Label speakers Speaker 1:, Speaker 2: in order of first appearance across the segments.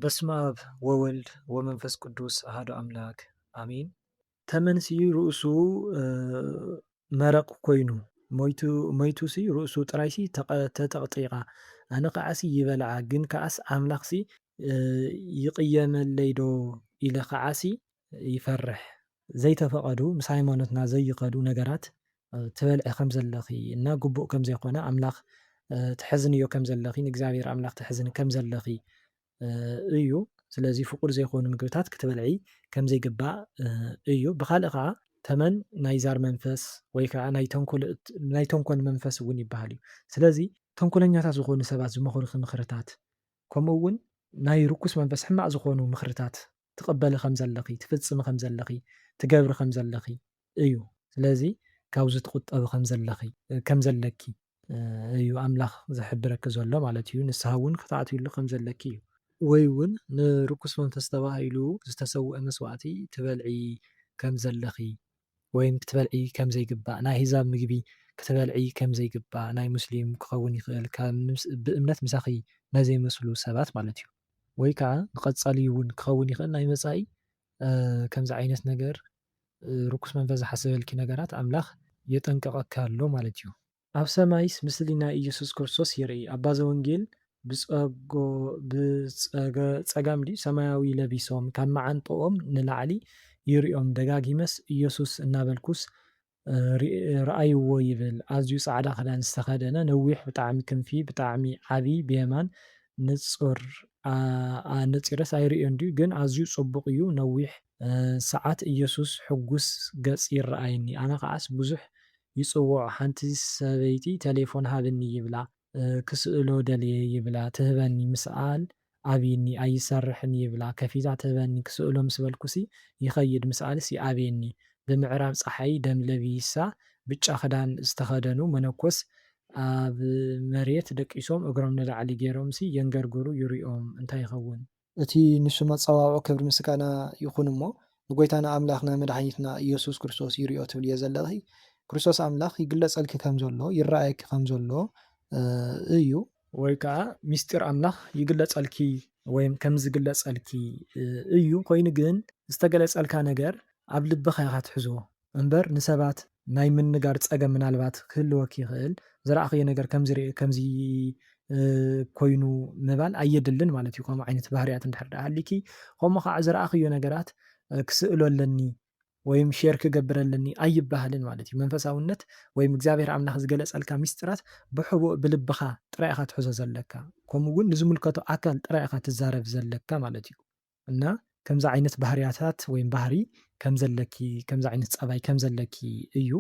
Speaker 1: በስመ አብ ወወልድ ወመንፈስ ቅዱስ አሐዱ አምላክ አሜን። ተመንሲ ርእሱ መረቕ ኮይኑ ሞይቱሲ ርእሱ ጥራይሲ ተጠቕጢቓ ኣነ ከዓሲ ይበልዓ ግን ከዓስ ኣምላኽሲ ይቕየመለይ ዶ ኢለ ከዓሲ ይፈርሕ ዘይተፈቐዱ ምስ ሃይማኖትና ዘይኸዱ ነገራት ትበልዒ ከም ዘለኺ እና ግቡእ ከም ዘይኮነ ኣምላኽ ትሕዝንዮ ከም ዘለኺ ንእግዚኣብሔር ኣምላኽ ትሕዝኒ ከም ዘለኺ እዩ። ስለዚ ፍቁር ዘይኮኑ ምግብታት ክትበልዒ ከም ዘይግባእ እዩ። ብኻልእ ከዓ ተመን ናይ ዛር መንፈስ ወይ ከዓ ናይ ተንኮል መንፈስ እውን ይበሃል እዩ። ስለዚ ተንኮለኛታት ዝኾኑ ሰባት ዝመኽሩኺ ምኽርታት ከምኡ እውን ናይ ርኩስ መንፈስ ሕማቕ ዝኾኑ ምኽርታት ትቕበሊ ከም ዘለኺ ትፍፅሚ ከም ዘለኺ ትገብሪ ከም ዘለኺ እዩ። ስለዚ ካብዚ ትቁጠቢ ከም ዘለኪ እዩ ኣምላኽ ዝሕብረኪ ዘሎ ማለት እዩ። ንስሓ እውን ክትኣትውሉ ከም ዘለኪ እዩ። ወይ እውን ንርኩስ መንፈስ ተባሂሉ ዝተሰውአ መስዋዕቲ ትበልዒ ከም ዘለኺ ወይም ክትበልዒ ከም ዘይግባእ ናይ ኣሕዛብ ምግቢ ክትበልዒ ከም ዘይግባእ ናይ ሙስሊም ክኸውን ይኽእል ብእምነት ምሳኺ ነዘይመስሉ ሰባት ማለት እዩ። ወይ ከዓ ንቐፃሊ እውን ክኸውን ይኽእል ናይ መፃኢ ከምዚ ዓይነት ነገር ርኩስ መንፈስ ዝሓስበልኪ ነገራት ኣምላኽ የጠንቀቐካ ኣሎ ማለት እዩ። ኣብ ሰማይስ ምስሊ ናይ ኢየሱስ ክርስቶስ የርኢ ኣባ ዘወንጌል ብፀጋም ሰማያዊ ለቢሶም ካብ መዓንጥኦም ንላዕሊ ይሪኦም ደጋጊመስ ኢየሱስ እናበልኩስ ረኣይዎ ይብል ኣዝዩ ፃዕዳ ክዳን ዝተኸደነ ነዊሕ ብጣዕሚ ክንፊ ብጣዕሚ ዓብይ ብየማን ነፂረስ ኣይርኦን ድዩ ግን ኣዝዩ ፅቡቕ እዩ ነዊሕ ሰዓት ኢየሱስ ሕጉስ ገፅ ይረኣየኒ ኣነ ከዓስ ብዙሕ ይፅውዖ ሓንቲ ሰበይቲ ቴሌፎን ሃብኒ ይብላ ክስእሎ ደልየ ይብላ ትህበኒ ምስኣል ኣብይኒ ኣይሰርሕን ይብላ ከፊታ ትህበኒ ክስእሎ ምስ በልኩሲ ይኸይድ ምስኣልስ ይኣብየኒ ብምዕራብ ፀሓይ ደም ለቢሳ ብጫ ክዳን ዝተኸደኑ መነኮስ ኣብ መሬት ደቂሶም እግሮም ንላዕሊ ገይሮምሲ የንገርግሩ ይሪኦም እንታይ ይኸውን? እቲ ንሱ መፀዋዕዖ ክብሪ ምስጋና ይኹን እሞ ንጎይታና ኣምላኽና መድሓኒትና ኢየሱስ ክርስቶስ ይሪኦ ትብል እየ ዘለኺ ክርስቶስ ኣምላኽ ይግለፀልኪ ከም ዘሎ ይረኣየኪ ከም ዘሎ እዩ። ወይ ከዓ ሚስጢር ኣምላኽ ይግለፀልኪ ወይም ከም ዝግለፀልኪ እዩ። ኮይኑ ግን ዝተገለፀልካ ነገር ኣብ ልብኻ ኢኻ ትሕዞ እምበር ንሰባት ናይ ምንጋር ፀገም ምናልባት ክህልወኪ ይኽእል ዝረኣኽዮ ነገር ከምዚ ኮይኑ ምባል ኣየድልን ማለት እዩ። ከምኡ ዓይነት ባህርያት እንድሕር ዳኣ ሃሊኪ ከምኡ ከዓ ዝረኣኽዮ ነገራት ክስእሎ ኣለኒ ወይም ሼር ክገብረለኒ ኣይባሃልን ማለት እዩ። መንፈሳውነት ወይም እግዚኣብሔር ኣምላኽ ዝገለፀልካ ሚስጥራት ብሕቡእ ብልብኻ ጥራይ ኢኻ ትሕዞ ዘለካ ከምኡ እውን ንዝምልከቶ ኣካል ጥራይ ኢኻ ትዛረብ ዘለካ ማለት እዩ። እና ከምዚ ዓይነት ባህርያታት ወይም ባህሪ ከም ዘለኪ ከምዚ ዓይነት ፀባይ ከም ዘለኪ እዩ።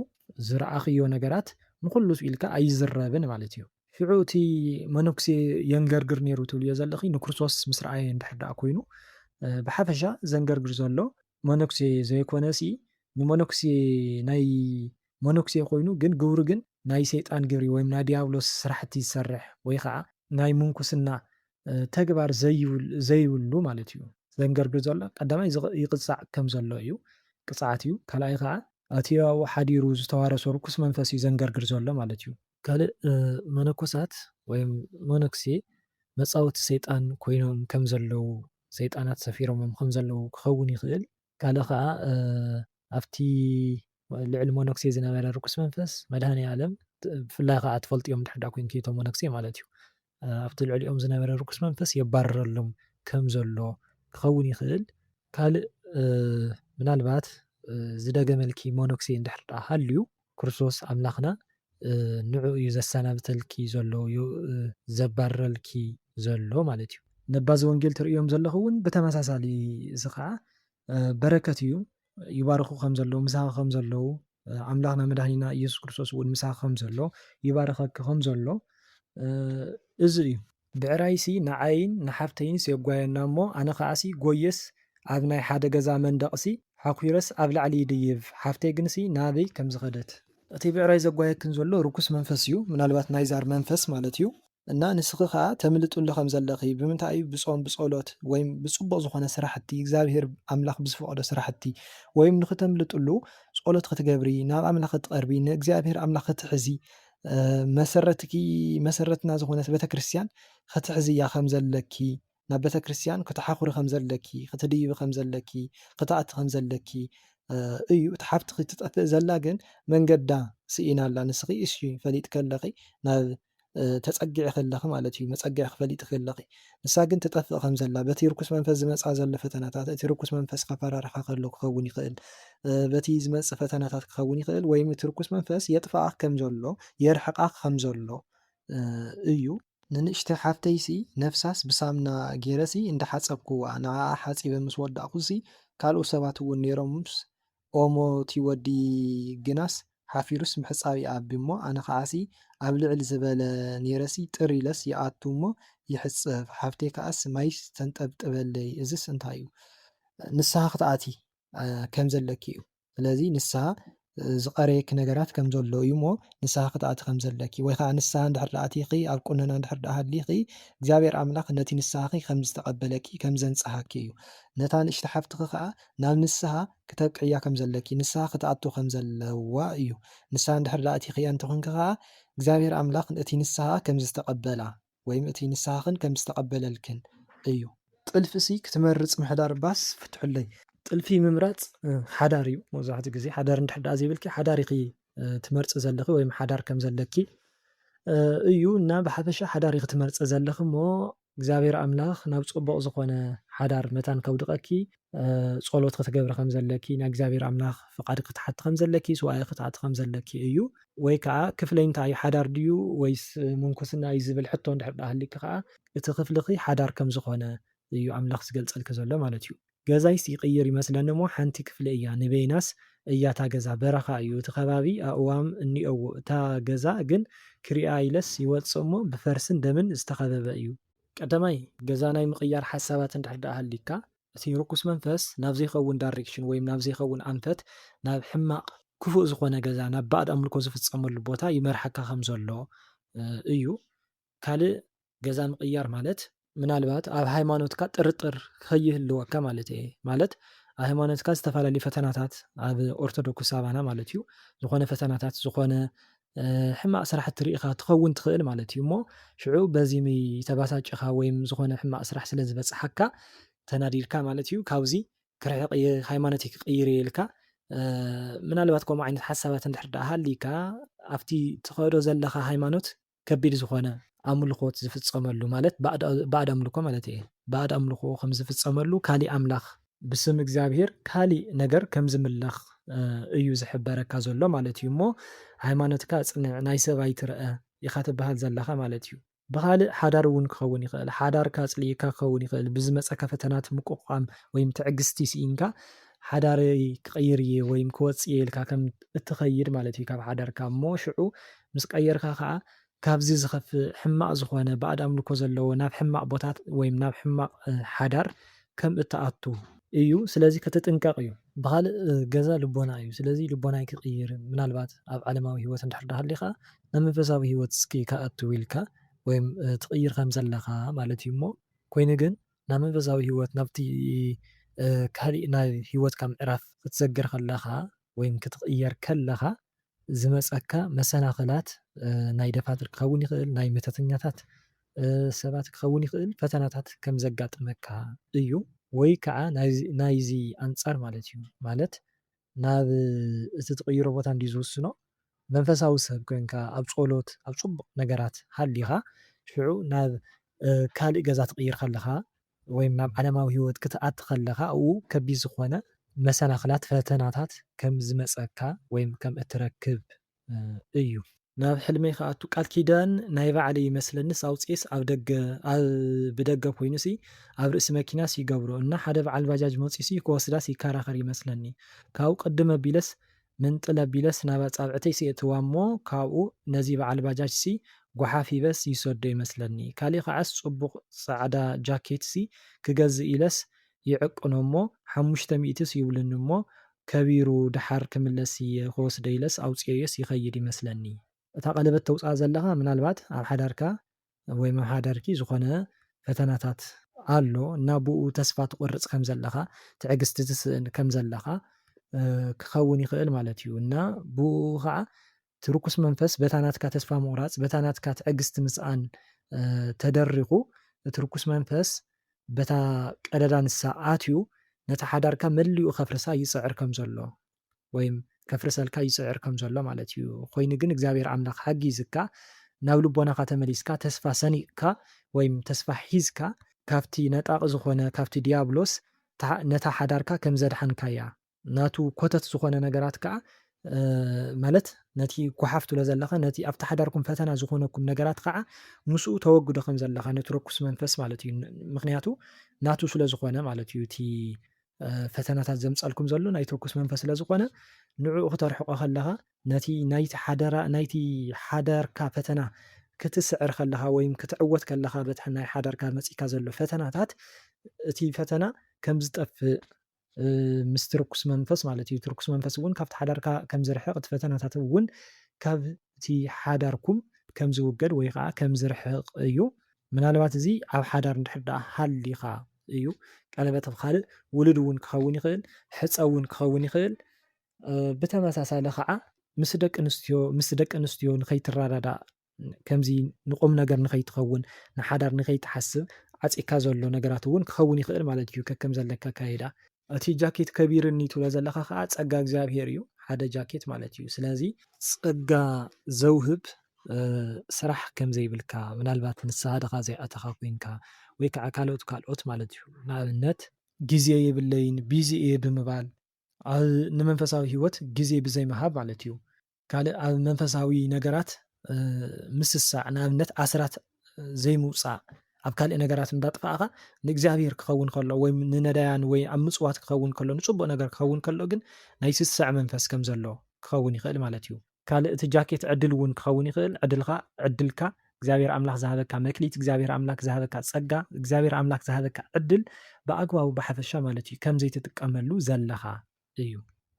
Speaker 1: ዝረኣኽዮ ነገራት ንኩሉ ኢልካ ኣይዝረብን ማለት እዩ። ሽዑ እቲ መነኩሴ የንገርግር ነይሩ ትብል እየ ዘለኺ ንክርስቶስ ምስ ረኣየ እንድሕር ዳኣ ኮይኑ ብሓፈሻ ዘንገርግር ዘሎ መነኩሴ ዘይኮነሲ ንመነኩሴ ናይ መነኩሴ ኮይኑ ግን ግብሩ ግን ናይ ሰይጣን ግብሪ ወይም ናይ ዲያብሎስ ስራሕቲ ዝሰርሕ ወይ ከዓ ናይ ምንኩስና ተግባር ዘይብሉ ማለት እዩ። ዘንገርግር ዘሎ ቀዳማይ ይቅፃዕ ከም ዘሎ እዩ ቅፅዓት እዩ። ካልኣይ ከዓ እቲ ኣብኡ ሓዲሩ ዝተዋረሶ ርኩስ መንፈስ እዩ ዘንገርግር ዘሎ ማለት እዩ። ካልእ መነኮሳት ወይም መነኩሴ መፃወቲ ሰይጣን ኮይኖም ከም ዘለው ሰይጣናት ሰፊሮሞም ከም ዘለው ክኸውን ይኽእል። ካልእ ከዓ ኣብቲ ልዕሊ መነኩሴ ዝነበረ ርኩስ መንፈስ መድሃኒኣለም ብፍላይ ከዓ ትፈልጥዮም እንድሕር ዳኣ ኮንኪ እቶም መነኩሴ ማለት እዩ ኣብቲ ልዕሊኦም ዝነበረ ርኩስ መንፈስ የባርረሎም ከም ዘሎ ክኸውን ይኽእል። ካልእ ምናልባት ዝደገመልኪ መነኩሴ እንድሕር ዳኣ ሃልዩ ክርስቶስ ኣምላኽና ንዑ እዩ ዘሰናብተልኪ ዘሎ ዘባርረልኪ ዘሎ ማለት እዩ። ነባ ዘወንጌል ትርእዮም ዘለኹ እውን ብተመሳሳሊ እዚ ከዓ በረከት እዩ። ይባርኹ ከም ዘለዉ ምሳኺ ከም ዘለዉ ኣምላኽና መድሃኒና ኢየሱስ ክርስቶስ እውን ምሳኺ ከም ዘሎ ይባርኸኪ ከም ዘሎ እዚ እዩ። ብዕራይሲ ንዓይን ንሓፍተይንስ የጓየና እሞ ኣነ ከዓሲ ጎየስ ኣብ ናይ ሓደ ገዛ መንደቕሲ ሓኲረስ ኣብ ላዕሊ ይድይብ ሓፍተይ ግንሲ ናበይ ከም ዝኸደት እቲ ብዕራይ ዘጓየክን ዘሎ ርኩስ መንፈስ እዩ ምናልባት ናይ ዛር መንፈስ ማለት እዩ። እና ንስኺ ከዓ ተምልጡሉ ከም ዘለኺ ብምንታይ እዩ ብፆም ብፀሎት ወይም ብፅቡቅ ዝኾነ ስራሕቲ እግዚኣብሔር ኣምላኽ ብዝፈቐዶ ስራሕቲ ወይም ንኽተምልጡሉ ፀሎት ክትገብሪ ናብ ኣምላኽ ክትቐርቢ ንእግዚኣብሔር ኣምላኽ ክትሕዚ መሰረትና ዝኾነት ቤተክርስትያን ክትሕዚ እያ ከም ዘለኪ
Speaker 2: ናብ ቤተክርስትያን ክትሓኹሪ ከም ዘለኪ፣ ክትድይቢ ከም ዘለኪ፣ ክትኣቱ ከም ዘለኪ እዩ። እቲ ሓፍቲ ክትጠፍእ ዘላ ግን መንገዳ ስኢና ኣላ። ንስኺ እሺ ፈሊጥ ከለኺ ናብ ተፀጊዒ ከለኺ ማለት እዩ መፀጊዒ ክፈሊጥ ከለኺ ንሳ ግን ትጠፍእ ከም ዘላ በቲ ርኩስ መንፈስ ዝመፃ ዘሎ ፈተናታት እቲ ርኩስ መንፈስ ከፈራርሓ ከሎ ክኸውን ይኽእል በቲ ዝመፅእ ፈተናታት ክኸውን ይኽእል ወይም እቲ ርኩስ መንፈስ የጥፍኣካ ከም ዘሎ የርሕቃ ከም ዘሎ እዩ። ንንእሽተይ ሓፍተይሲ ነፍሳስ ብሳምና ገይረሲ እንዳሓፀብክዋ ንዓዓ ሓፂበ ምስ ወዳእኩሲ ካልኦት ሰባት እውን ነይሮምስ ኦሞ እቲ ወዲ ግናስ ሓፊሩስ ምሕፃብ ይኣቢ እሞ ኣነ ከዓሲ ኣብ ልዕል ዝበለ ነይረሲ ጥር ኢለስ ይኣቱ እሞ ይሕፀብ ሓፍተይ ከዓስ ማይ ተንጠብጥበለይ እዝስ እንታይ እዩ ንስሓ ክትኣቲ ከም ዘለኪ እዩ። ስለዚ ንስሓ ዝቐረየኪ ነገራት ከም ዘሎ እዩ እሞ ንስሓ ክትኣቲ ከም ዘለኪ ወይ ከዓ ንስሓ እንድሕር ኣቲኺ ኣብ ቁነና እንድሕር ሃሊኺ እግዚኣብሔር ኣምላኽ ነቲ ንስሓኺ ከም ዝተቐበለኪ ከም ዘንፀሓኪ እዩ። ነታ ንእሽተይ ሓፍትኺ ከዓ ናብ ንስሓ ክተብቅዕያ ከም ዘለኪ ንስሓ ክትኣቱ ከም ዘለዋ እዩ። ንስሓ እንድሕር ኣቲኽያ እንተኮንኪ ከዓ እግዚኣብሔር ኣምላኽ እቲ ንስሓ ከም ዝተቐበላ ወይም እቲ ንስሓኽን ከም ዝተቐበለልክን እዩ። ጥልፊሲ ክትመርፅ ምሕዳር ባስ ፍትሑለይ ጥልፊ ምምራፅ ሓዳር እዩ መብዛሕትኡ ግዜ ሓዳር እንድሕር ዳኣ ዘይብልኪ ሓዳር ኢኺ ትመርፂ ዘለኺ ወይም ሓዳር ከም ዘለኪ እዩ እና ብሓፈሻ ሓዳር ኢኺ ትመርፂ ዘለኺ እሞ እግዚኣብሔር ኣምላኽ ናብ ፅቡቕ ዝኾነ ሓዳር መታን ከውድቐኪ ጸሎት ክትገብሪ ከም ዘለኪ ናይ እግዚኣብሔር ኣምላኽ ፍቓድ ክትሓቲ ከም ዘለኪ ስዋእ ክትኣቱ ከም ዘለኪ እዩ። ወይ ከዓ ክፍለይ እንታይ እዩ ሓዳር ድዩ ወይስ ምንኩስና እዩ ዝብል ሕቶ እንድሕር ዳኣ ሃሊካ ከዓ እቲ ክፍልኺ ሓዳር ከም ዝኾነ እዩ ኣምላኽ ዝገልፀልኪ ዘሎ ማለት እዩ። ገዛይስ ይቕይር ይመስለኒ እሞ ሓንቲ ክፍሊ እያ ንበይናስ እያ እታ ገዛ በረኻ እዩ እቲ ከባቢ ኣእዋም እኒአዎ እታ ገዛ ግን ክሪኣ ኢለስ ይወፅእ እሞ ብፈርስን ደምን ዝተኸበበ እዩ። ቀዳማይ ገዛ ናይ ምቕያር ሓሳባት እንድሕር ዳኣ ሃሊካ እቲ ርኩስ መንፈስ ናብ ዘይኸውን ዳይሬክሽን ወይም ናብ ዘይኸውን ኣንፈት ናብ ሕማቕ ክፉእ ዝኾነ ገዛ ናብ ባእድ ኣምልኮ ዝፍፀመሉ ቦታ ይመርሐካ ከም ዘሎ እዩ። ካልእ ገዛ ምቕያር ማለት ምናልባት ኣብ ሃይማኖትካ ጥርጥር ከይህልወካ ማለት እየ ማለት ኣብ ሃይማኖትካ ዝተፈላለዩ ፈተናታት ኣብ ኦርቶዶክስ ኣባና ማለት እዩ ዝኾነ ፈተናታት ዝኾነ ሕማቕ ስራሕቲ ርኢኻ ትኸውን ትኽእል ማለት እዩ እሞ ሽዑ በዚ ተባሳጭኻ ወይም ዝኾነ ሕማቕ ስራሕ ስለ ዝበፅሓካ ተናዲድካ ማለት እዩ ካብዚ ክርሕቕ እየ ሃይማኖተይ ክቕይር እየ ኢልካ ምናልባት ከምኡ ዓይነት ሓሳባት እንድሕር ዳኣ ሃሊካ ኣብቲ ትኸዶ ዘለኻ ሃይማኖት ከቢድ ዝኾነ ኣምልኾት ዝፍፀመሉ ማለት ባእድ ኣምልኮ ማለት እየ ባእድ ኣምልኮ ከም ዝፍፀመሉ ካሊእ ኣምላኽ ብስም እግዚኣብሔር ካሊእ ነገር ከም ዝምለኽ እዩ ዝሕበረካ ዘሎ ማለት እዩ እሞ ሃይማኖትካ ፅንዕ ናይ ሰብ ኣይትርአ ኢኻ ትበሃል ዘለኻ ማለት እዩ። ብካልእ ሓዳር እውን ክኸውን ይኽእል ሓዳርካ ኣፅሊእካ ክኸውን ይኽእል ብዝመፀካ ፈተናት ምቁቋም ወይም ትዕግስቲ ስኢንካ ሓዳረይ ክቕይር እየ ወይም ክወፅእ እየ ኢልካ ከም እትኸይድ ማለት እዩ ካብ ሓዳርካ እሞ ሽዑ ምስ ቀየርካ ከዓ ካብዚ ዝኸፍእ ሕማቕ ዝኾነ ባእድ ኣምልኮ ዘለዎ ናብ ሕማቕ ቦታት ወይም ናብ ሕማቕ ሓዳር ከም እትኣቱ እዩ። ስለዚ ክትጥንቀቕ እዩ። ብካልእ ገዛ ልቦና እዩ ስለዚ ልቦናይ ክቕይር ምናልባት ኣብ ዓለማዊ ሂወት እንድሕር ዳኣ ሃሊኻ ናብ መንፈሳዊ ሂወት እስኪ ከኣቱ ኢልካ ወይም ትቕይር ከም ዘለኻ ማለት እዩ እሞ ኮይኑ ግን ናብ መንፈሳዊ ሂወት ናብቲ ካሊእ ናይ ሂወትካ ምዕራፍ ክትዘግር ከለኻ ወይም ክትቕየር ከለኻ ዝመፀካ መሰናኽላት ናይ ደፋትር ክኸውን ይኽእል ናይ መተተኛታት ሰባት ክኸውን ይኽእል ፈተናታት ከም ዘጋጥመካ እዩ። ወይ ከዓ ናይዚ ኣንፃር ማለት እዩ ማለት ናብ እቲ ትቕይሮ ቦታ እንድዩ ዝውስኖ መንፈሳዊ ሰብ ኮንካ ኣብ ጸሎት ኣብ ፅቡቕ ነገራት ሃሊኻ ሽዑ ናብ ካሊእ ገዛ ትቕይር ከለኻ ወይም ናብ ዓለማዊ ሂወት ክትኣቱ ከለኻ ኣብኡ ከቢድ ዝኾነ መሰናኽላት ፈተናታት ከም ዝመፀካ ወይም ከም እትረክብ እዩ። ናብ ሕልመይ ክኣቱ ቃል ኪዳን ናይ ባዕለይ ይመስለኒስ ኣውፂአስ ኣብ ደገ ብደገ ኮይኑሲ ኣብ ርእሲ መኪናስ ይገብሮ እና ሓደ በዓል ባጃጅ መፂሲ ክወስዳስ ይከራኸር ይመስለኒ ካብኡ ቅድም ኣቢለስ ምንጥል ኣቢለስ ናብ ኣጻብዕተይ የእትዋ እሞ ካብኡ ነዚ በዓል ባጃጅሲ ጓሓፍ ሂበስ ይሰዶ ይመስለኒ ካሊእ ከዓስ ፅቡቕ ፃዕዳ ጃኬትሲ ክገዝእ ኢለስ ይዕቅኖ እሞ 500ስ ይብልኒ እሞ ከቢሩ ድሓር ክምለስ እየ ክወስደ ኢለስ ኣውፂአዮስ ይኸይድ ይመስለኒ። እታ ቀለበት ተውፅኣ ዘለኻ ምናልባት ኣብ ሓዳርካ ወይም ኣብ ሓዳርኪ ዝኾነ ፈተናታት ኣሎ እና ብኡ ተስፋ ትቆርፅ ከም ዘለኻ ትዕግስቲ ትስእን ከም ዘለኻ ክኸውን ይኽእል ማለት እዩ እና ብኡ ከዓ እቲ ርኩስ መንፈስ በታ ናትካ ተስፋ ምቑራፅ በታ ናትካ ትዕግስቲ ምስኣን ተደሪኹ እቲ ርኩስ መንፈስ
Speaker 1: በታ ቀዳዳ ንሳ ኣትዩ ነታ ሓዳርካ መሊኡ ከፍርሳ ይፅዕር ከም ዘሎ ወይም ከፍርሰልካ ይፅዕር ከም ዘሎ ማለት እዩ። ኮይኑ ግን እግዚኣብሔር ኣምላኽ ሓጊዝካ ናብ ልቦናኻ ተመሊስካ ተስፋ ሰኒቕካ ወይም ተስፋ ሒዝካ ካብቲ ነጣቂ ዝኾነ ካብቲ ዲያብሎስ ነታ ሓዳርካ ከም ዘድሓንካ እያ። ናቱ ኮተት ዝኾነ ነገራት ከዓ ማለት ነቲ ጓሓፍ ትብሎ ዘለኻ ነቲ ኣብቲ ሓዳርኩም ፈተና ዝኾነኩም ነገራት ከዓ ምስኡ ተወግዶ ከም ዘለኻ ነቲ ርኩስ መንፈስ ማለት እዩ። ምክንያቱ ናቱ ስለ ዝኾነ ማለት እዩ። እቲ ፈተናታት ዘምፀልኩም ዘሎ ናይቲ ርኩስ መንፈስ ስለ ዝኾነ ንዕኡ ክተርሕቆ ከለኻ ነቲ ናይቲ ሓዳርካ ፈተና ክትስዕር ከለኻ ወይም ክትዕወት ከለኻ በቲ ናይ ሓዳርካ መፂካ ዘሎ ፈተናታት እቲ ፈተና ከም ዝጠፍእ ምስቲ ርኩስ መንፈስ ማለት እዩ። እቲ ርኩስ መንፈስ እውን ካብቲ ሓዳርካ ከም ዝርሕቕ እቲ ፈተናታት እውን ካብቲ ሓዳርኩም ከም ዝውገድ ወይ ከዓ ከም ዝርሕቕ እዩ። ምናልባት እዚ ኣብ ሓዳር እንድሕር ደኣ ሃሊኻ እዩ። ቀለበት ኣብ ካልእ ውሉድ እውን ክኸውን ይኽእል፣ ሕፀ እውን ክኸውን ይኽእል። ብተመሳሳሊ ከዓ ምስ ደቂ ኣንስትዮ ንከይትረዳዳእ ከምዚ ንቁም ነገር ንከይትኸውን ንሓዳር ንከይትሓስብ ዓፂካ ዘሎ ነገራት እውን ክኸውን ይኽእል ማለት እዩ ከከም ዘለካ ካይዳ። እቲ ጃኬት ከቢርኒ ትብሎ ዘለካ ከዓ ፀጋ እግዚኣብሔር እዩ ሓደ ጃኬት ማለት እዩ። ስለዚ ፀጋ ዘውህብ ስራሕ ከም ዘይብልካ ምናልባት ንስሓ ድኻ ዘይኣተኻ ኮንካ ወይ ከዓ ካልኦት ማለት እዩ። ንኣብነት ግዜ የብለይን ቢዚ እየ ብምባል ንመንፈሳዊ ሂወት ግዜ ብዘይምሃብ ማለት እዩ። ካልእ ኣብ መንፈሳዊ ነገራት ምስሳዕ ንኣብነት ኣስራት ዘይምውፃእ ኣብ ካልእ ነገራት እንዳጥፋእኻ ንእግዚኣብሔር ክኸውን ከሎ ወይ ንነዳያን ወይ ኣብ ምፅዋት ክኸውን ከሎ ንፅቡቅ ነገር ክኸውን ከሎ ግን ናይ ስሳዕ መንፈስ ከም ዘሎ ክኸውን ይኽእል ማለት እዩ። ካልእ እቲ ጃኬት ዕድል እውን ክኸውን ይኽእል። ዕድልካ እግዚኣብሔር ኣምላኽ ዝሃበካ መክሊት እግዚኣብሔር ኣምላኽ ዝሃበካ ፀጋ እግዚኣብሔር ኣምላኽ ዝሃበካ ዕድል ብኣግባቡ ብሓፈሻ ማለት እዩ ከም ዘይትጥቀመሉ ዘለኻ እዩ።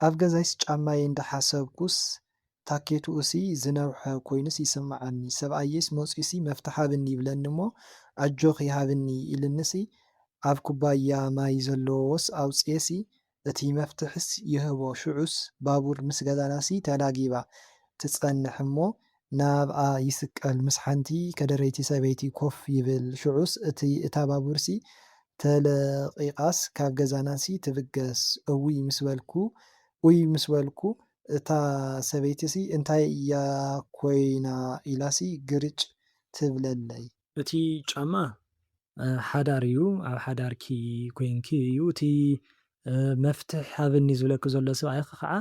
Speaker 2: ኣብ ገዛይስ ጫማይ እንዳሓሰብኩስ ታኬቱሲ ዝነውሐ ኮይኑስ ይስምዓኒ ሰብኣየስ መፂሲ መፍትሕ ሃብኒ ይብለኒ እሞ ኣጆኽ ይሃብኒ ኢልንሲ ኣብ ኩባያ ማይ ዘለዎስ ኣውፅየሲ እቲ መፍትሕስ ይህቦ ሽዑስ ባቡር ምስ ገዛናሲ ተላጊባ ትፀንሕ እሞ ናብኣ ይስቀል ምስ ሓንቲ ከደረይቲ ሰበይቲ ኮፍ ይብል ሽዑስ እታ ባቡርሲ ተለቂቃስ ካብ ገዛናሲ ትብገስ እውይ ምስ በልኩ እታ ሰበይቲሲ እንታይ እያ ኮይና ኢላሲ ግርጭ ትብለለይ።
Speaker 1: እቲ ጫማ ሓዳር እዩ። ኣብ ሓዳርኪ ኮንኪ እዩ እቲ መፍትሕ ሃብኒ ዝብለክ ዘሎ ሰብኣይኺ ከዓ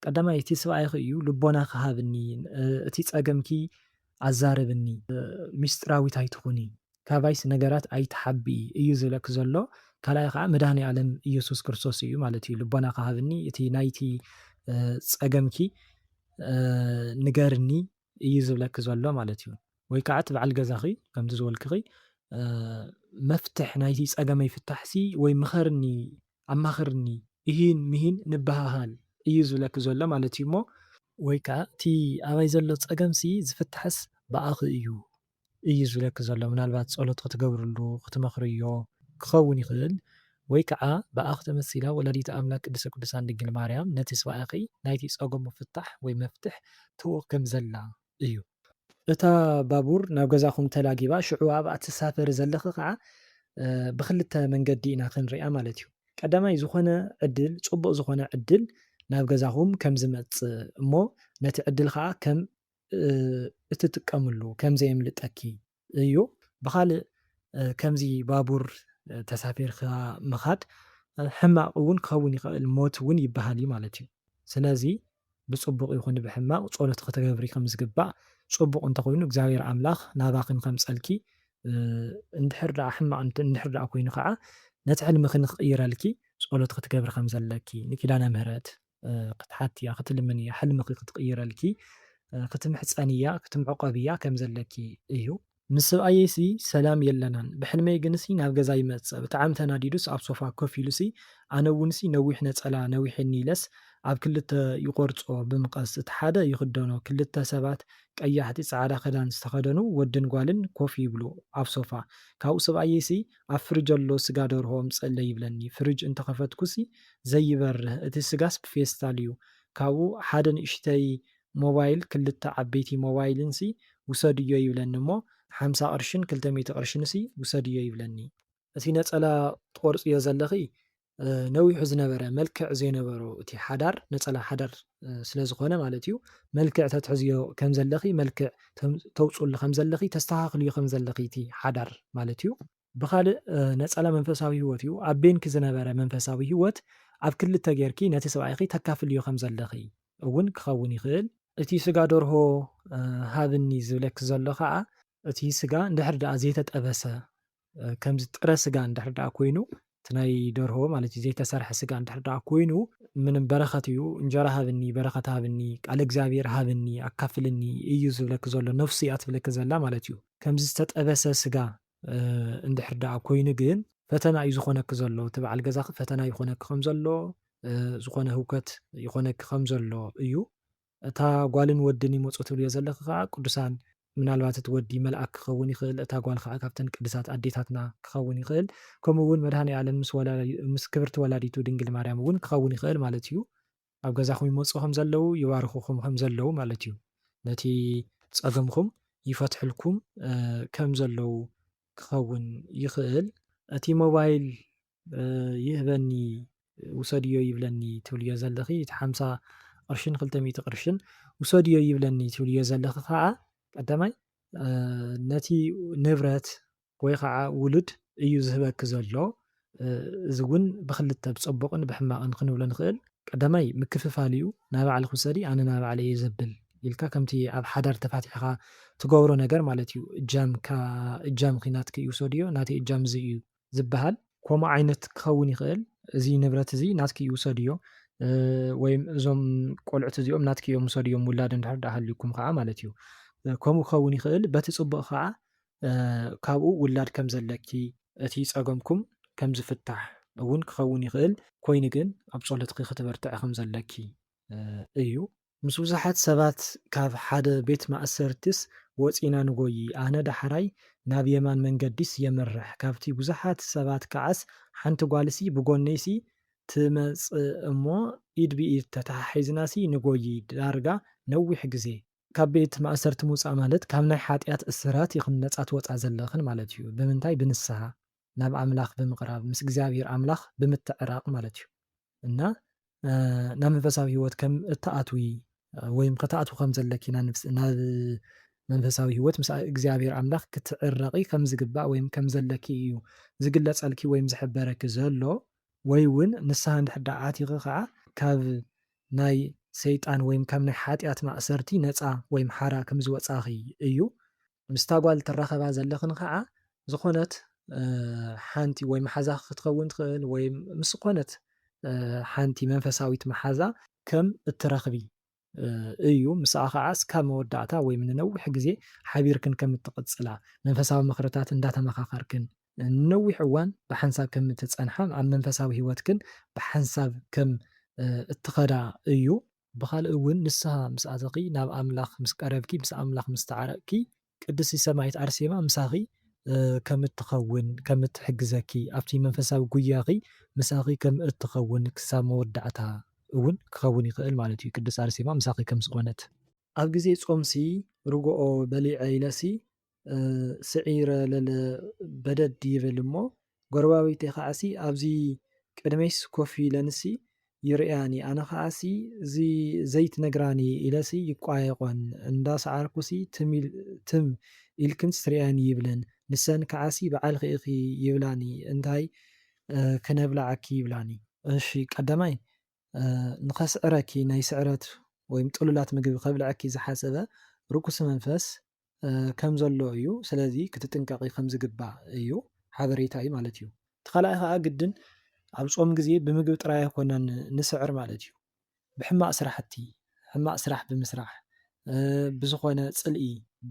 Speaker 1: ቀዳማይ እቲ ሰብኣይኺ እዩ ልቦና ክሃብኒ እቲ ፀገምኪ ኣዛርብኒ ሚስጥራዊት ኣይትኹኒ ካባይስ ነገራት ኣይትሓቢ እዩ ዝብለክ ዘሎ። ካልኣይ ከዓ መድሃኒ ዓለም ኢየሱስ ክርስቶስ እዩ ማለት እዩ። ልቦና ክሃብኒ እቲ ናይቲ ፀገምኪ ንገርኒ እዩ ዝብለክ ዘሎ ማለት እዩ። ወይ ከዓ እቲ በዓል ገዛኺ ከምቲ ዝበልክኺ መፍትሕ ናይቲ ፀገመይ ፍታሕሲ ወይ ምኸርኒ ኣማኽርኒ ይህን ምሂን ንበሃሃል እዩ ዝብለክ ዘሎ ማለት እዩ። እሞ ወይ ከዓ እቲ ኣባይ ዘሎ ፀገምሲ ዝፍታሕስ በኣኺ እዩ ዝብለክ ዘሎ። ምናልባት ፀሎት ክትገብርሉ ክትመኽርዮ ክኸውን ይኽእል። ወይ ከዓ በኣኽ ተመሲላ ወላዲተ ኣምላክ ቅድስተ ቅዱሳን ድንግል ማርያም ነቲ ሰብኣይኺ ናይቲ ፀገሙ ፍታሕ ወይ መፍትሕ ትህቦ ከም ዘላ እዩ። እታ ባቡር ናብ ገዛኹም ተላጊባ ሽዑ ኣብኣ ትሳፈሪ ዘለኺ ከዓ ብክልተ መንገዲ ኢና ክንሪኣ ማለት እዩ። ቀዳማይ ዝኾነ ዕድል ፅቡቅ ዝኾነ ዕድል ናብ ገዛኹም ከም ዝመፅእ እሞ ነቲ ዕድል ከዓ ከም እትጥቀምሉ ከም ዘየምልጠኪ እዩ። ብካልእ ከምዚ ባቡር ተሳፊርካ ምኻድ ሕማቅ እውን ክኸውን ይኽእል ሞት እውን ይበሃል እዩ ማለት እዩ። ስለዚ ብፅቡቅ ይኹን ብሕማቅ ፀሎት ክትገብሪ ከም ዝግባእ ፅቡቅ እንተኮይኑ እግዚኣብሔር ኣምላኽ ናባኽን ከምፀልኪ እንድሕር ደኣ ሕማቅ እንድሕር ደኣ ኮይኑ ከዓ ነቲ ሕልምኺ ንክቅይረልኪ ፀሎት ክትገብሪ ከም ዘለኪ ንኪዳነ ምህረት ክትሓትያ ክትልምን እያ ሕልምኺ ክትቅይረልኪ ክትምሕፀን እያ ክትምዕቆብ እያ ከም ዘለኪ እዩ። ምስ ሰብኣየሲ ሰላም የለናን ብሕልመይ ግንሲ ናብ ገዛ ይመፅእ ብጣዕሚ ተናዲዱስ ኣብ ሶፋ ኮፍ ኢሉሲ ኣነ እውንሲ ነዊሕ ነፀላ ነዊሕኒ ኢለስ ኣብ ክልተ ይቆርፆ ብምቐስ እቲ ሓደ ይክደኖ ክልተ ሰባት ቀያሕቲ ፃዕዳ ክዳን ዝተኸደኑ ወድን ጓልን ኮፍ ይብሉ ኣብ ሶፋ ካብኡ ሰብኣየሲ ኣብ ፍርጅ ኣሎ ስጋ ደርሆ ምፀለይ ይብለኒ ፍርጅ እንተኸፈትኩሲ ዘይበርህ እቲ ስጋስ ብፌስታል እዩ ካብኡ ሓደ ንእሽተይ ሞባይል ክልተ ዓበይቲ ሞባይልንሲ ውሰድዮ ይብለኒ እሞ 50 ቅርሽን 200 ቅርሽንሲ ውሰድዮ ይብለኒ እቲ ነፀላ ትቆርፅዮ ዘለኺ ነዊሑ ዝነበረ መልክዕ ዘይነበሮ እቲ ሓዳር ነፀላ ሓዳር ስለ ዝኾነ ማለት እዩ መልክዕ ተትሕዝዮ ከም ዘለኺ መልክዕ ተውፅሉ ከም ዘለኺ ተስተኻኽልዮ ከም ዘለኺ እቲ ሓዳር ማለት እዩ። ብኻልእ ነፀላ መንፈሳዊ ሂወት እዩ ኣብ ቤንኪ ዝነበረ መንፈሳዊ ሂወት ኣብ ክልተ ጌርኪ ነቲ ሰብኣይኺ ተካፍልዮ ከም ዘለኺ እውን ክኸውን ይኽእል። እቲ ስጋ ደርሆ ሃብኒ ዝብለኪ ዘሎ ከዓ እቲ ስጋ እንድሕር ደኣ ዘይተጠበሰ ከምዚ ጥረ ስጋ እንድሕር ደኣ ኮይኑ እቲ ናይ ደርሆ ማለት እዩ ዘይተሰርሐ ስጋ እንድሕር ደኣ ኮይኑ ምንም በረኸት እዩ እንጀራ ሃብኒ በረኸት ሃብኒ ቃል እግዚኣብሔር ሃብኒ ኣካፍልኒ እዩ ዝብለኪ ዘሎ ነፍሱ እያ ትብለኪ ዘላ ማለት እዩ። ከምዚ ዝተጠበሰ ስጋ እንድሕር ደኣ ኮይኑ ግን ፈተና እዩ ዝኾነኪ ዘሎ እቲ በዓል ገዛኺ ፈተና ይኾነኪ ከም ዘሎ ዝኾነ ህውከት ይኾነኪ ከም ዘሎ እዩ። እታ ጓልን ወድን ይመፁ ትብልዮ ዘለኺ ከዓ ቅዱሳን ምናልባት እቲ ወዲ መልኣክ ክኸውን ይኽእል እታ ጓል ከዓ ካብተን ቅዱሳት ኣዴታትና ክኸውን ይኽእል ከምኡ እውን መድሃኒዓለም ምስ ክብርቲ ወላዲቱ ድንግል ማርያም እውን ክኸውን ይኽእል ማለት እዩ። ኣብ ገዛኹም ይመፁ ከም ዘለዉ ይባርኹኹም ከም ዘለዉ ማለት እዩ። ነቲ ፀገምኩም ይፈትሕልኩም ከም ዘለዉ ክኸውን ይኽእል። እቲ ሞባይል ይህበኒ ውሰድዮ ይብለኒ ትብልዮ ዘለኺ እቲ 50 ቅርሽን 200 ቅርሽን ውሰድዮ ይብለኒ ትብልዮ ዘለኺ ከዓ ቀዳማይ ነቲ ንብረት ወይ ከዓ ውሉድ እዩ ዝህበኪ ዘሎ። እዚ እውን ብክልተ ብፀቡቕን ብሕማቕን ክንብሎ ንኽእል። ቀዳማይ ምክፍፋል እዩ ናብ ባዕልኺ ውሰዲ ኣነ ናብ ባዕለይ እየ ዘብል ኢልካ ከምቲ ኣብ ሓዳር ተፋቲሕኻ ትገብሮ ነገር ማለት እዩ። እጃምኺ ናትኪ ይውሰድዮ ናተይ እጃም እዚ እዩ ዝበሃል ከምኡ ዓይነት ክኸውን ይኽእል። እዚ ንብረት እዚ ናትኪ ይውሰድዮ ወይም እዞም ቆልዑት እዚኦም ናትኪ እዮም ውሰድዮም ውላድ እንድሕር ደኣ ሃልዩኩም ከዓ ማለት እዩ። ከምኡ ክኸውን ይኽእል። በቲ ፅቡቕ ከዓ ካብኡ ውላድ ከም ዘለኪ እቲ ፀገምኩም ከም ዝፍታሕ እውን ክኸውን ይኽእል። ኮይኑ ግን ኣብ ጸሎትኪ ክትበርትዒ ከም ዘለኪ እዩ። ምስ ብዙሓት ሰባት ካብ ሓደ ቤት ማእሰርትስ ወፂና ንጎይ ኣነ ዳሕራይ ናብ የማን መንገዲስ የመርሕ ካብቲ ብዙሓት ሰባት ከዓስ ሓንቲ ጓልሲ ብጎነይሲ ትመፅእ እሞ ኢድ ብኢድ ተተሓሒዝናሲ ንጎይ ዳርጋ ነዊሕ ግዜ ካብ ቤት ማእሰርቲ ምውፃእ ማለት ካብ ናይ ሓጢኣት እስራት ኢኹን ነፃ ትወፃ ዘለኽን ማለት እዩ። ብምንታይ ብንስሓ ናብ ኣምላኽ ብምቕራብ ምስ እግዚኣብሔር ኣምላኽ ብምትዕራቕ ማለት እዩ። እና ናብ መንፈሳዊ ሂወት ከም እተኣትዊ ወይም ከተኣትዉ ከም ዘለኪ ናብ መንፈሳዊ ሂወት ምስ እግዚኣብሔር ኣምላኽ ክትዕረቒ ከም ዝግባእ ወይም ከም ዘለኪ እዩ ዝግለፀልኪ ወይም ዝሕበረኪ ዘሎ። ወይ እውን ንስሓ እንድሕር ደኣ ኣቲኺ ከዓ ካብ ናይ ሰይጣን ወይም ካብ ናይ ሓጢኣት ማእሰርቲ ነፃ ወይም ሓራ ከም ዝወፃኺ እዩ። ምስታ ጓል ትራኸባ ዘለኽን ከዓ ዝኾነት ሓንቲ ወይ መሓዛ ክትኸውን ትኽእል ወይም ምስ ዝኾነት ሓንቲ መንፈሳዊት መሓዛ ከም እትረኽቢ እዩ። ምስኣ ከዓ እስካብ መወዳእታ ወይም ንነዊሕ ግዜ ሓቢርክን ከም እትቕፅላ መንፈሳዊ ምክርታት እንዳተመኻኸርክን ንነዊሕ እዋን ብሓንሳብ ከም እትፀንሓ ኣብ መንፈሳዊ ሂወትክን ብሓንሳብ ከም እትኸዳ እዩ። ብኻልእ እውን ንስሓ ምስ ኣተኺ ናብ ኣምላኽ ምስ ቀረብኪ ምስ ኣምላኽ ምስ ተዓረቕኪ ቅድስቲ ሰማዒት ኣርሴማ ምሳኺ ከም እትኸውን ከም እትሕግዘኪ ኣብቲ መንፈሳዊ ጉያኺ ምሳኺ ከም እትኸውን ክሳብ መወዳእታ እውን ክኸውን ይኽእል ማለት እዩ። ቅድስቲ ኣርሴማ ምሳኺ ከም ዝኾነት ኣብ ግዜ ጾምሲ ርግኦ በሊዐ ኢለሲ ስዒረ ለለ በደድ ይብል እሞ ጎረባቢተይ ከዓሲ ኣብዚ ቅድመይስ ኮፍ ኢለንሲ ይርአያኒ ኣነ ከዓሲ እዚ ዘይትነግራኒ ኢለሲ ይቋየቆን እንዳሰዓርኩሲ ትም ኢልክንስ ትሪአኒ ይብለን ንሰን ከዓሲ በዓል ኽኢኺ ይብላኒ እንታይ ክነብላዓኪ ይብላኒ። እሺ ቀዳማይ ንኸስዕረኪ ናይ ስዕረት ወይም ጥሉላት ምግቢ ከብልዐኪ ዝሓሰበ ርኩስ መንፈስ ከም ዘሎ እዩ። ስለዚ ክትጥንቀቂ ከም ዝግባእ እዩ ሓበሬታ እዩ ማለት እዩ። እቲ ካልኣይ ከዓ ግድን ኣብ ጾም ግዜ ብምግቢ ጥራይ ኣይኮነን ንስዕር ማለት እዩ። ብሕማቕ ስራሕቲ ሕማቕ ስራሕ ብምስራሕ ብዝኾነ ፅልኢ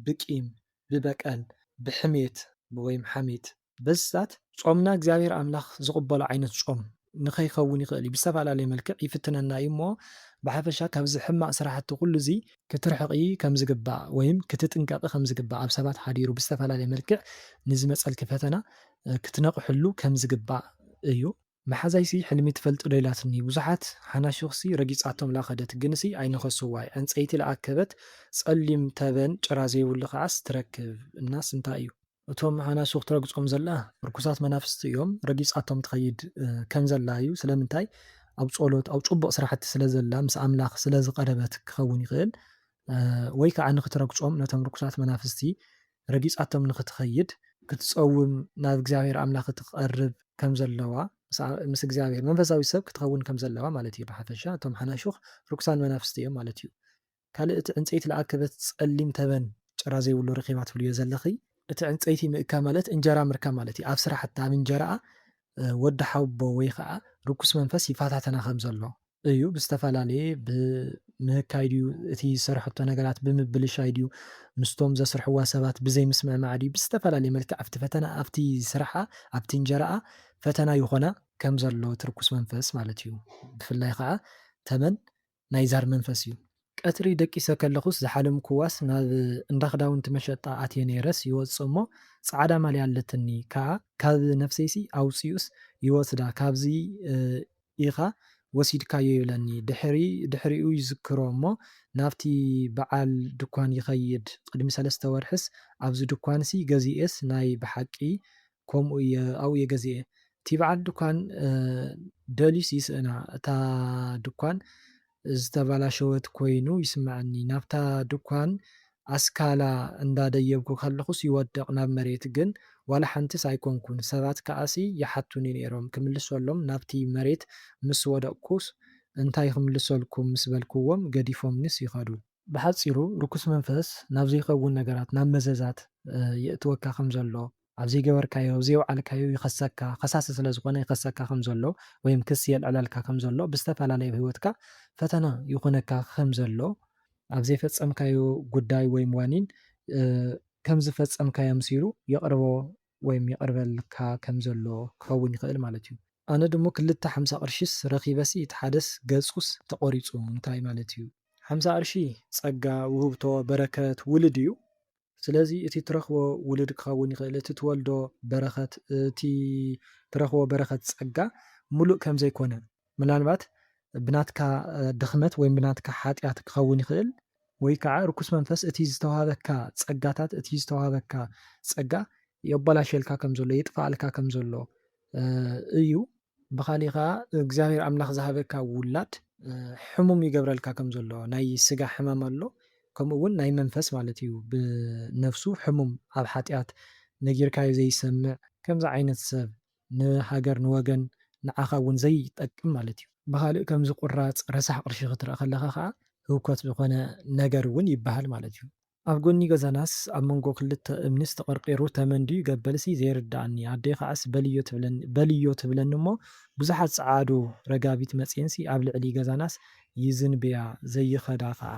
Speaker 1: ብቂም ብበቀል ብሕሜት ወይም ሓሜት በዝታት ጾምና እግዚኣብሔር ኣምላኽ ዝቕበሎ ዓይነት ጾም ንኸይኸውን ይኽእል እዩ። ብዝተፈላለየ መልክዕ ይፍትነና እዩ እሞ ብሓፈሻ ካብዚ ሕማቕ ስራሕቲ ኩሉ እዚ ክትርሕቂ ከም ዝግባእ ወይም ክትጥንቀቂ ከም ዝግባእ ኣብ ሰባት ሓዲሩ ብዝተፈላለየ መልክዕ ንዝመፀልኪ ፈተና ክትነቕሐሉ ከም ዝግባእ እዩ። መሓዛይሲ ሕልሚ ትፈልጡ ዶ ኢላትኒ ብዙሓት ሓናሽኽሲ ረጊፃቶም ላኸደት ግንሲ ኣይነኸስዋይ ዕንፀይቲ ለኣከበት ፀሊም ተበን ጭራ ዘይብሉ ከዓስ ትረክብ እናስ እንታይ እዩ? እቶም ሓናሱ ክትረግፆም ዘላ ርኩሳት መናፍስቲ እዮም ረጊፃቶም ትኸይድ ከም ዘላ እዩ። ስለምንታይ ኣብ ጸሎት ኣብ ጽቡቕ ስራሕቲ ስለ ዘላ ምስ ኣምላኽ ስለ ዝቐረበት ክኸውን ይኽእል ወይ ከዓ ንኽትረግፆም ነቶም ርኩሳት መናፍስቲ ረጊፃቶም ንኽትኸይድ ክትጸውም ናብ እግዚኣብሔር ኣምላኽ ክትቐርብ ከም ዘለዋ ምስ እግዚኣብሔር መንፈሳዊ ሰብ ክትኸውን ከም ዘለዋ ማለት እዩ። ብሓፈሻ እቶም ሓናሹኽ ርኩሳን መናፍስቲ እዮም ማለት እዩ። ካልእ እቲ ዕንፀይቲ ዝኣከበት ጸሊም ተበን ጭራ ዘይብሉ ረኺባ ትብልዮ ዘለኺ እቲ ዕንፀይቲ ምእካብ ማለት እንጀራ ምርካብ ማለት እዩ። ኣብ ስራሕቲ ኣብ እንጀራኣ ወዲ ሓቦ ወይ ከዓ ርኩስ መንፈስ ይፋታተና ከም ዘሎ እዩ። ብዝተፈላለየ ብምህካይ ድዩ እቲ ዝሰርሐቶ ነገራት ብምብልሻይ ድዩ ምስቶም ዘስርሕዋ ሰባት ብዘይምስምዕማዕ ድዩ ብዝተፈላለየ መልክዕ ኣብቲ ፈተና ኣብቲ ስራሓ ኣብቲ እንጀራኣ ፈተና ይኾና ከም ዘሎ እቲ ርኩስ መንፈስ ማለት እዩ። ብፍላይ ከዓ ተመን ናይ ዛር መንፈስ እዩ። ቀትሪ ደቂሰ ከለኹስ ዝሓለምክዋስ ናብ እንዳ ክዳውንቲ መሸጣ ኣትየ ነይረስ ይወፅእ እሞ ጻዕዳ ማልያ ኣለትኒ ከዓ ካብ ነፍሰይሲ ኣውፂኡስ ይወስዳ ካብዚ ኢኻ ወሲድካዮ ይብለኒ ድሕሪኡ ይዝክሮ እሞ ናብቲ በዓል ድኳን ይኸይድ ቅድሚ 3 ወርሕስ ኣብዚ ድኳንሲ ገዚኤስ ናይ ብሓቂ ከምኡ እየ ኣብኡ እየ ገዚኤ እቲ በዓል ድኳን ደልዩስ ይስእና እታ ድኳን ዝተባላሸወት ኮይኑ ይስምዐኒ ናብታ ድኳን ኣስካላ እንዳደየብኩ ከለኹስ ይወድቕ ናብ መሬት ግን ዋላ ሓንቲስ ኣይኮንኩን ሰባት ከኣሲ ይሓቱኒ ነይሮም ክምልሰሎም ናብቲ መሬት ምስ ወደቕኩስ እንታይ ክምልሰልኩም ምስ በልክዎም ገዲፎምንስ ይኸዱ። ብሓፂሩ ርኩስ መንፈስ ናብ ዘይኸውን ነገራት ናብ መዘዛት የእትወካ ከም ዘሎ ኣብ ዘይገበርካዮ ኣብ ዘይወዓልካዮ ይኸሰካ ከሳሲ ስለ ዝኾነ ይኸሰካ ከም ዘሎ ወይም ክስ የልዕለልካ ከም ዘሎ ብዝተፈላለየ ሂወትካ ፈተና ይኹነካ ከም ዘሎ ኣብ ዘይፈፀምካዮ ጉዳይ ወይም ዋኒን ከም ዝፈፀምካዮ መሲሉ የቕርቦ ወይም የቕርበልካ ከም ዘሎ ክኸውን ይኽእል ማለት እዩ። ኣነ ድሞ ክልተ 50 ቅርሺስ ረኺበሲ እቲ ሓደስ ገፁስ ተቆሪፁ እንታይ ማለት እዩ? 50 ቅርሺ ፀጋ ውህብቶ በረከት ውልድ እዩ። ስለዚ እቲ ትረኽቦ ውልድ ክኸውን ይኽእል እቲ ትወልዶ በረኸት እቲ ትረኽቦ በረኸት ፀጋ ሙሉእ ከም ዘይኮነ ምናልባት ብናትካ ድኽመት ወይም ብናትካ ሓጢኣት ክኸውን ይኽእል ወይ ከዓ ርኩስ መንፈስ እቲ ዝተዋሃበካ ፀጋታት እቲ ዝተዋሃበካ ፀጋ የበላሸልካ ከም ዘሎ የጥፋኣልካ ከም ዘሎ እዩ። ብኻሊእ ከዓ እግዚኣብሔር ኣምላኽ ዝሃበካ ውላድ ሕሙም ይገብረልካ ከም ዘሎ ናይ ስጋ ሕማም ኣሎ ከምኡ እውን ናይ መንፈስ ማለት እዩ። ብነፍሱ ሕሙም ኣብ ሓጢኣት ነጊርካዮ ዘይሰምዕ ከምዚ ዓይነት ሰብ ንሃገር ንወገን ንዓኻ እውን ዘይጠቅም ማለት እዩ። ብኻሊእ ከምዚ ቁራፅ ረሳሕ ቅርሺ ክትርኢ ከለኻ ከዓ ህውከት ዝኾነ ነገር እውን ይበሃል ማለት እዩ። ኣብ ጎኒ ገዛናስ ኣብ መንጎ ክልተ እምኒ ዝተቐርቂሩ ተመን ድዩ ገበልሲ ዘይርዳእኒ ኣደይ ከዓስ በልዮ ትብለኒ እሞ ብዙሓት ፀዓዱ ረጋቢት መፅአንሲ ኣብ ልዕሊ ገዛናስ ይዝንብያ ዘይኸዳ ከዓ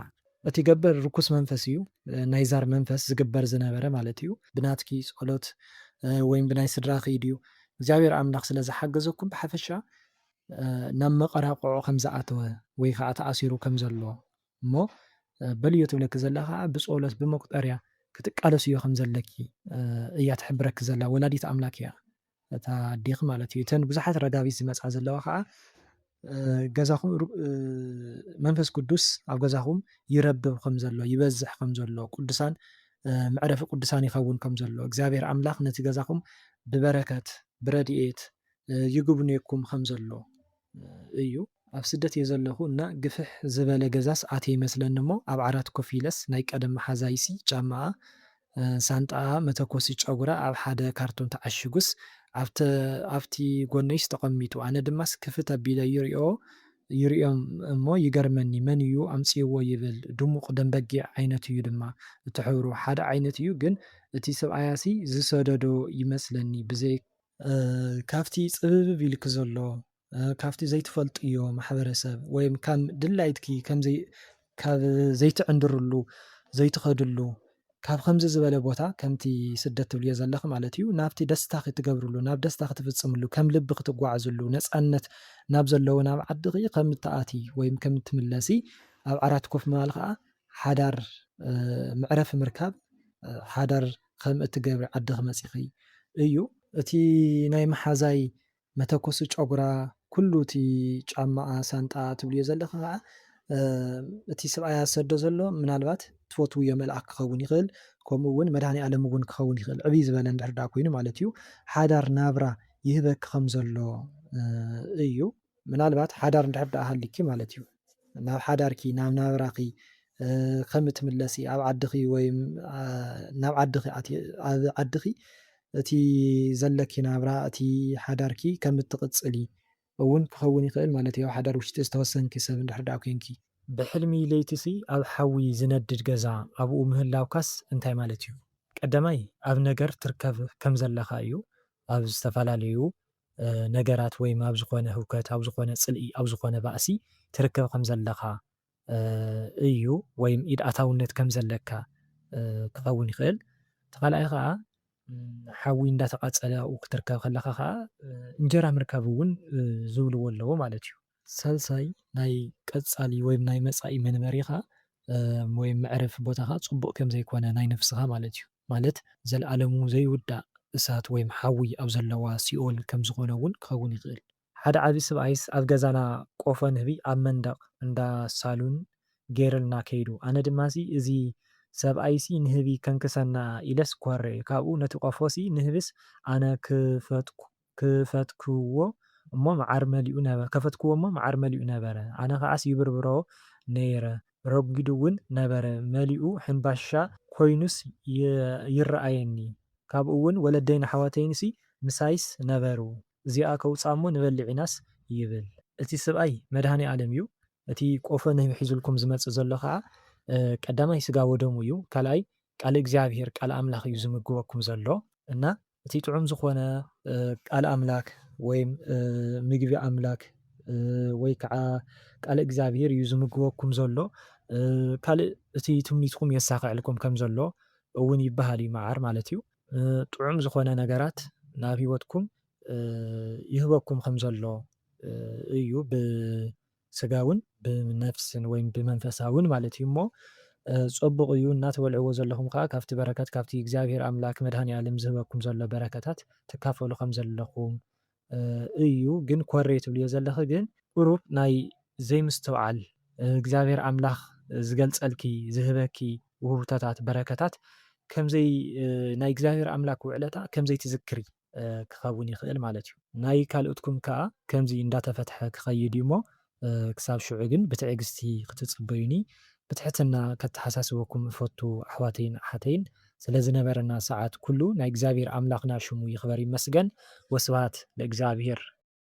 Speaker 1: እቲ ገበር ርኩስ መንፈስ እዩ። ናይ ዛር መንፈስ ዝግበር ዝነበረ ማለት እዩ። ብናትኪ ጸሎት ወይም ብናይ ስድራኺ ድዩ እግዚኣብሔር ኣምላኽ ስለ ዝሓገዘኩም ብሓፈሻ ናብ መቐራቕዖ ከም ዝኣተወ ወይ ከዓ ተኣሲሩ ከም ዘሎ እሞ በልዮ ትብለኪ ዘላ ከዓ ብጸሎት ብመቁጠርያ ክትቃለስዮ ከም ዘለኪ እያ ትሕብረኪ ዘላ ወላዲት ኣምላክ እያ እታ ኣዴኺ ማለት እዩ። እተን ብዙሓት ረጋቢት ዝመፃ ዘለዋ ከዓ ገዛኹም መንፈስ ቅዱስ ኣብ ገዛኹም ይረብብ ከም ዘሎ ይበዝሕ ከም ዘሎ ቅዱሳን መዕረፊ ቅዱሳን ይኸውን ከም ዘሎ እግዚኣብሔር ኣምላኽ ነቲ ገዛኹም ብበረከት ብረድኤት ይጉብንየኩም ከም ዘሎ እዩ። ኣብ ስደት እየ ዘለኹ እና ግፍሕ ዝበለ ገዛስ ኣትየ ይመስለኒ እሞ ኣብ ዓራት ኮፍ ኢለስ ናይ ቀደም መሓዛይሲ ጫማኣ ሳንጣኣ መተኮሲ ጨጉራ ኣብ ሓደ ካርቶን ተዓሽጉስ ኣብቲ ጎነይስ ተቐሚጡ ኣነ ድማስ ክፍት ኣቢለ ይሪኦም እሞ ይገርመኒ መን እዩ ኣምፂዎ ይብል ድሙቕ ደም በጊዕ ዓይነት እዩ ድማ እቲ ሕብሩ ሓደ ዓይነት እዩ ግን እቲ ሰብኣያሲ ዝሰደዶ ይመስለኒ ብዘይ ካብቲ ፅብብብ ኢልክ ዘሎ ካብቲ ዘይትፈልጥዮ ማሕበረሰብ ወይም ካብ ድላይትኪ ካብ ዘይትዕንድርሉ ዘይትኸድሉ ካብ ከምዚ ዝበለ ቦታ ከምቲ ስደት ትብልዮ ዘለኺ ማለት እዩ ናብቲ ደስታ ክትገብርሉ ናብ ደስታ ክትፍፅምሉ ከም ልቢ ክትጓዓዝሉ ነፃነት ናብ ዘለዎ ናብ ዓድኺ ከም እትኣቲ ወይም ከም እትምለሲ ኣብ ዓራት ኮፍ ምባል ከዓ ሓዳር ምዕረፊ ምርካብ ሓዳር ከም እትገብሪ ዓድኺ መፂኺ እዩ። እቲ ናይ መሓዛይ መተኮሲ ጨጉራ ኩሉ እቲ ጫማኣ ሳንጣ ትብልዮ ዘለኺ ከዓ እቲ ሰብኣያ ዝሰዶ ዘሎ ምናልባት ትፈትውዮ መልኣክ ክኸውን ይኽእል
Speaker 2: ከምኡ እውን መድሃኒ ዓለም እውን ክኸውን ይኽእል ዕብይ ዝበለ እንድሕር ዳኣ ኮይኑ ማለት እዩ ሓዳር ናብራ ይህበኪ ከም ዘሎ እዩ። ምናልባት ሓዳር እንድሕር ዳኣ ሃሊኪ ማለት እዩ ናብ ሓዳርኪ ናብ ናብራኺ ከም እትምለሲ ኣብ ዓድኺ ወይ ናብ ዓድኺ ኣብ ዓድኺ እቲ ዘለኪ ናብራ እቲ ሓዳርኪ ከም እትቕፅሊ እውን ክኸውን ይኽእል ማለት እዩ። ኣብ ሓዳር ውሽጢ ዝተወሰንኪ ሰብ እንድሕር ዳኣ ኮንኪ
Speaker 1: ብሕልሚ ለይቲሲ ኣብ ሓዊ ዝነድድ ገዛ ኣብኡ ምህላውካስ እንታይ ማለት እዩ? ቀዳማይ ኣብ ነገር ትርከብ ከም ዘለኻ እዩ። ኣብ ዝተፈላለዩ ነገራት ወይ ኣብ ዝኾነ ህውከት፣ ኣብ ዝኾነ ፅልኢ፣ ኣብ ዝኾነ ባእሲ ትርከብ ከም ዘለኻ እዩ ወይ ኢድ ኣእታውነት ከም ዘለካ ክኸውን ይኽእል። እቲ ካልኣይ ከዓ ሓዊ እንዳተቃፀለ ኣብኡ ክትርከብ ከለኻ ከዓ እንጀራ ምርካብ እውን ዝብልዎ ኣለዎ ማለት እዩ። ሳልሳይ ናይ ቀፃሊ ወይ ናይ መፃኢ መንበሪኻ ወይ መዕረፊ ቦታኻ ፅቡቅ ከም ዘይኮነ ናይ ነፍስኻ ማለት እዩ። ማለት ዘለኣለሙ ዘይውዳእ እሳት ወይ ሓዊ ኣብ ዘለዋ ሲኦል ከም ዝኾነ እውን ክኸውን ይኽእል። ሓደ ዓብይ ሰብኣይስ ኣብ ገዛና ቆፎ ንህቢ ኣብ መንደቕ እንዳሳሉን ገይሩልና ከይዱ ኣነ ድማሲ እዚ ሰብኣይሲ ንህቢ ከንክሰና ኢለስ ኮረ ካብኡ ነቲ ቆፎሲ ንህብስ ኣነ ክፈትክዎ እሞ መዓር መሊኡ ነበረ ከፈትክዎ እሞ መዓር መሊኡ ነበረ ኣነ ከዓስ ይብርብሮ ነይረ ረጒዱ እውን ነበረ መሊኡ ሕምባሻ ኮይኑስ ይረኣየኒ ካብኡ እውን ወለደይን ኣሕዋተይንሲ ምሳይስ ነበሩ እዚኣ ከውፃ እሞ ንበልዕ ኢናስ ይብል። እቲ ሰብኣይ መድሃኒ ዓለም እዩ። እቲ ቆፎ ንህቢ ሒዙልኩም ዝመፅእ ዘሎ ከዓ ቀዳማይ ስጋ ወደሙ እዩ። ካልኣይ ቃል እግዚኣብሄር ቃል ኣምላኽ እዩ ዝምግበኩም ዘሎ እና እቲ ጥዑም ዝኾነ ቃል ኣምላክ ወይ ምግቢ ኣምላክ ወይ ከዓ ቃል እግዚኣብሄር እዩ ዝምግበኩም ዘሎ። ካልእ እቲ ትምኒትኩም የሳክዐልኩም ከም ዘሎ እውን ይበሃል እዩ መዓር ማለት እዩ። ጥዑም ዝኾነ ነገራት ናብ ሂወትኩም ይህበኩም ከም ዘሎ እዩ ብስጋውን ብነፍስን ወይ ብመንፈሳውን ማለት እዩ እሞ ፀቡቕ እዩ እናተበልዕዎ ዘለኹም ከዓ ካብቲ በረከት ካብቲ እግዚኣብሄር ኣምላክ መድሃኒ ዓለም ዝህበኩም ዘሎ በረከታት ትካፈሉ ከም ዘለኹም እዩ። ግን ኮረ ትብልዮ ዘለኺ ግን ቁሩብ ናይ ዘይምስትውዓል እግዚኣብሄር ኣምላኽ ዝገልፀልኪ ዝህበኪ ውህብቶታት በረከታት ከምዘይ ናይ እግዚኣብሄር ኣምላክ ውዕለታ ከምዘይ ትዝክሪ ክኸውን ይኽእል ማለት እዩ። ናይ ካልኦትኩም ከዓ ከምዚ እንዳተፈትሐ ክኸይድ እዩ እሞ ክሳብ ሽዑ ግን ብትዕግስቲ ክትፅበዩኒ ብትሕትና ከተሓሳስበኩም እፈቱ ኣሕዋተይን ኣሓተይን ስለዝነበረና ሰዓት ኩሉ ናይ እግዚኣብሄር ኣምላኽና ሽሙ ይኽበር ይመስገን። ወስብሃት ለእግዚኣብሄር።